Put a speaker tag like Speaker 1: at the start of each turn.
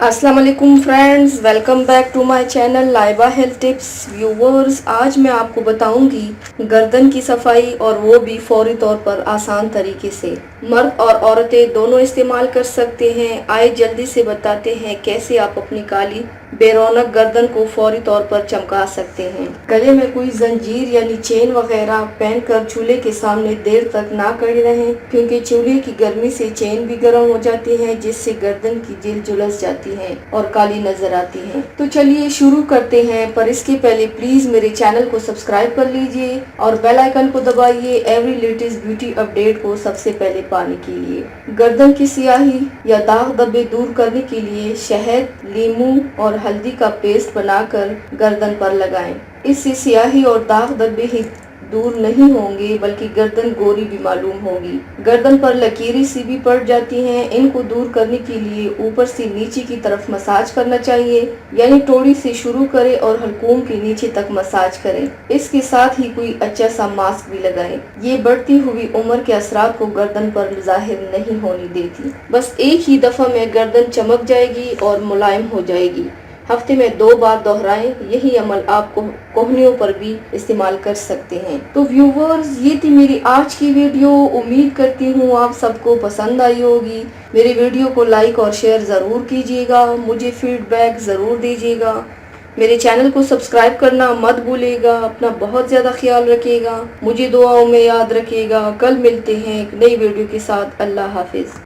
Speaker 1: अस्सलाम वालेकुम friends, welcome back to my channel Laiba health tips. Viewers, आज मैं आपको बताऊंगी गर्दन की सफाई, और वो भी फौरी तौर पर आसान तरीके से। मर्द और औरतें दोनों इस्तेमाल कर सकते हैं। आइए जल्दी से बताते हैं कैसे आप अपनी काली बेरौनक गर्दन को फौरी तौर पर चमका सकते हैं। गले में कोई जंजीर यानी चेन वगैरह पहनकर चूल्हे के सामने देर तक ना खड़े रहें, क्योंकि चूल्हे की गर्मी से चेन भी गर्म हो जाती है, जिससे गर्दन की जेल झुलस जाती है और काली नजर आती है। तो चलिए शुरू करते हैं, पर इसके पहले प्लीज मेरे चैनल को सब्सक्राइब कर लीजिए और बेल आइकन को दबाइए एवरी लेटेस्ट ब्यूटी अपडेट को सबसे पहले पाने के लिए। गर्दन की स्याही या दाग धब्बे दूर करने के लिए शहद, नींबू और हल्दी का पेस्ट बनाकर गर्दन पर लगाएं। इससे स्याही और दाग धब्बे ही दूर नहीं होंगे, बल्कि गर्दन गोरी भी मालूम होगी। गर्दन पर लकीरें सी भी पड़ जाती हैं, इनको दूर करने के लिए ऊपर से नीचे की तरफ मसाज करना चाहिए, यानी टोड़ी से शुरू करें और हल्कूम के नीचे तक मसाज करें। इसके साथ ही कोई अच्छा सा मास्क भी लगाएं। ये बढ़ती हुई उम्र के असरात को गर्दन पर जाहिर नहीं होने देती। बस एक ही दफा में गर्दन चमक जाएगी और मुलायम हो जाएगी। हफ्ते में 2 बार दोहराएं। यही अमल आप कोहनियों पर भी इस्तेमाल कर सकते हैं। तो व्यूवर्स, ये थी मेरी आज की वीडियो। उम्मीद करती हूँ आप सबको पसंद आई होगी। मेरे वीडियो को लाइक और शेयर ज़रूर कीजिएगा, मुझे फीडबैक ज़रूर दीजिएगा। मेरे चैनल को सब्सक्राइब करना मत भूलिएगा। अपना बहुत ज़्यादा ख्याल रखिएगा, मुझे दुआओं में याद रखिएगा। कल मिलते हैं एक नई वीडियो के साथ। अल्लाह हाफिज़।